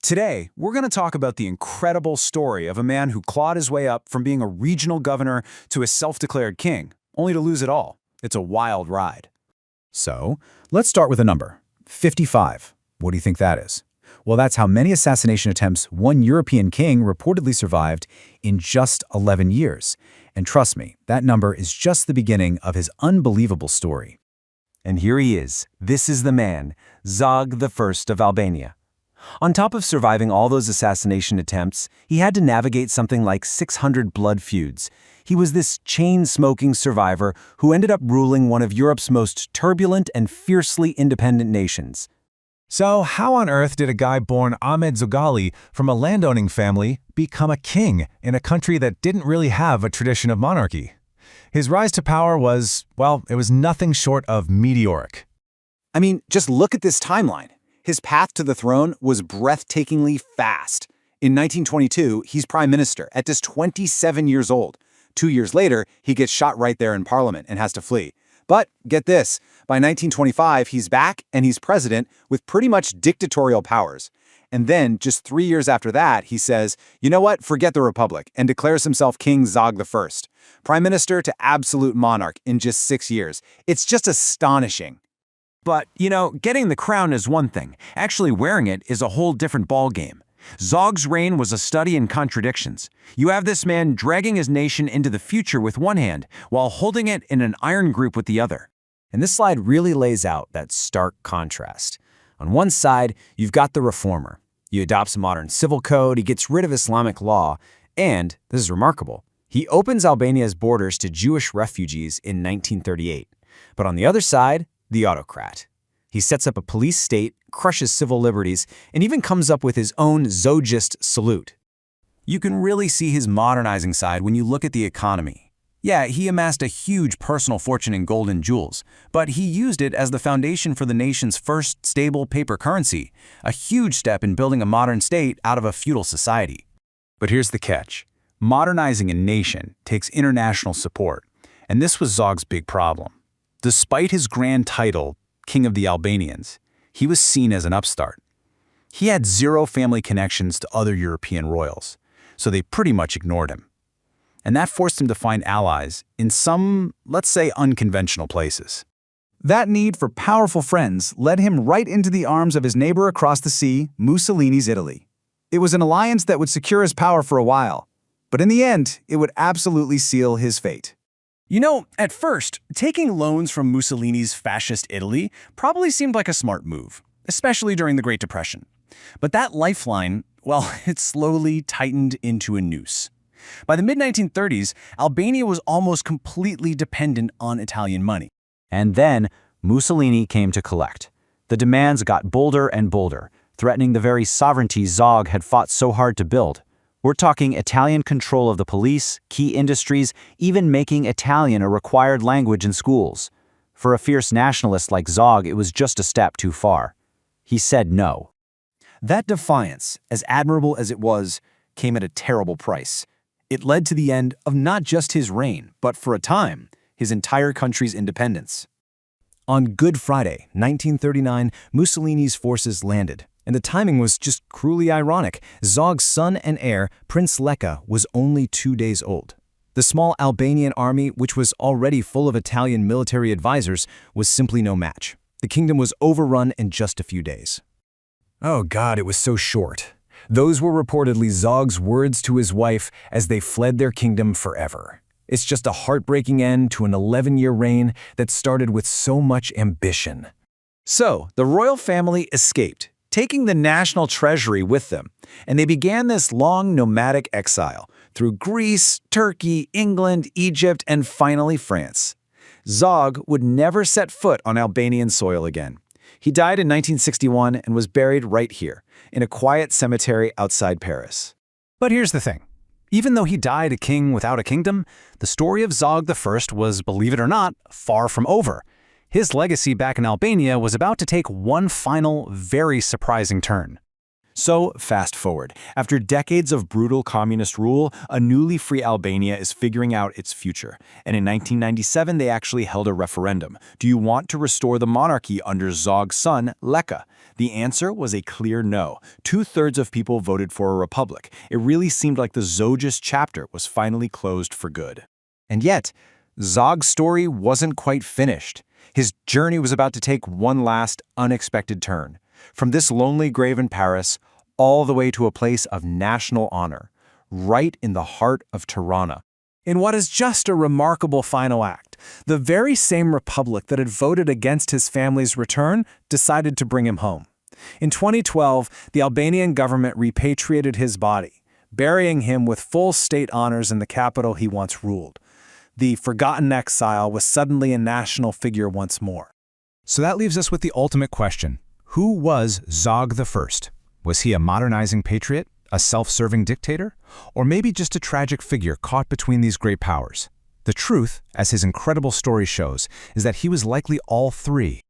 Today, we're going to talk about the incredible story of a man who clawed his way up from being a regional governor to a self-declared king, only to lose it all. It's a wild ride. So, let's start with a number. 55. What do you think that is? Well, that's how many assassination attempts one European king reportedly survived in just 11 years. And trust me, that number is just the beginning of his unbelievable story. And here he is. This is the man, Zog I of Albania. On top of surviving all those assassination attempts, he had to navigate something like 600 blood feuds. He was this chain-smoking survivor who ended up ruling one of Europe's most turbulent and fiercely independent nations. So how on earth did a guy born Ahmed Zogolli from a landowning family become a king in a country that didn't really have a tradition of monarchy? His rise to power was, well, it was nothing short of meteoric. I mean, just look at this timeline. His path to the throne was breathtakingly fast. In 1922, he's prime minister at just 27 years old. 2 years later, he gets shot right there in parliament and has to flee. But get this, by 1925, he's back and he's president with pretty much dictatorial powers. And then, just 3 years after that, he says, you know what, forget the republic, and declares himself King Zog I. Prime minister to absolute monarch in just 6 years. It's just astonishing. But, getting the crown is one thing. Actually wearing it is a whole different ballgame. Zog's reign was a study in contradictions. You have this man dragging his nation into the future with one hand, while holding it in an iron grip with the other. And this slide really lays out that stark contrast. On one side, you've got the reformer. He adopts a modern civil code, he gets rid of Islamic law, and, this is remarkable, he opens Albania's borders to Jewish refugees in 1938. But on the other side, the autocrat. He sets up a police state, crushes civil liberties, and even comes up with his own Zogist salute. You can really see his modernizing side when you look at the economy. Yeah, he amassed a huge personal fortune in gold and jewels, but he used it as the foundation for the nation's first stable paper currency, a huge step in building a modern state out of a feudal society. But here's the catch. Modernizing a nation takes international support, and this was Zog's big problem. Despite his grand title, King of the Albanians, he was seen as an upstart. He had zero family connections to other European royals, so they pretty much ignored him. And that forced him to find allies in some, let's say, unconventional places. That need for powerful friends led him right into the arms of his neighbor across the sea, Mussolini's Italy. It was an alliance that would secure his power for a while, but in the end, it would absolutely seal his fate. At first, taking loans from Mussolini's Fascist Italy probably seemed like a smart move, especially during the Great Depression. But that lifeline, well, it slowly tightened into a noose. By the mid-1930s, Albania was almost completely dependent on Italian money. And then Mussolini came to collect. The demands got bolder and bolder, threatening the very sovereignty Zog had fought so hard to build. We're talking Italian control of the police, key industries, even making Italian a required language in schools. For a fierce nationalist like Zog, it was just a step too far. He said no. That defiance, as admirable as it was, came at a terrible price. It led to the end of not just his reign, but for a time, his entire country's independence. On Good Friday, 1939, Mussolini's forces landed. And the timing was just cruelly ironic. Zog's son and heir, Prince Leka, was only 2 days old. The small Albanian army, which was already full of Italian military advisors, was simply no match. The kingdom was overrun in just a few days. Oh God, it was so short. Those were reportedly Zog's words to his wife as they fled their kingdom forever. It's just a heartbreaking end to an 11-year reign that started with so much ambition. So, the royal family escaped, taking the national treasury with them, and they began this long nomadic exile through Greece, Turkey, England, Egypt, and finally France. Zog would never set foot on Albanian soil again. He died in 1961 and was buried right here, in a quiet cemetery outside Paris. But here's the thing. Even though he died a king without a kingdom, the story of Zog I was, believe it or not, far from over. His legacy back in Albania was about to take one final, very surprising turn. So, fast forward. After decades of brutal communist rule, a newly free Albania is figuring out its future. And in 1997, they actually held a referendum. Do you want to restore the monarchy under Zog's son, Leka? The answer was a clear no. 2/3 of people voted for a republic. It really seemed like the Zogist chapter was finally closed for good. And yet, Zog's story wasn't quite finished. His journey was about to take one last, unexpected turn. From this lonely grave in Paris, all the way to a place of national honor, right in the heart of Tirana. In what is just a remarkable final act, the very same republic that had voted against his family's return decided to bring him home. In 2012, the Albanian government repatriated his body, burying him with full state honors in the capital he once ruled. The forgotten exile was suddenly a national figure once more. So that leaves us with the ultimate question. Who was Zog I? Was he a modernizing patriot, a self-serving dictator, or maybe just a tragic figure caught between these great powers? The truth, as his incredible story shows, is that he was likely all three.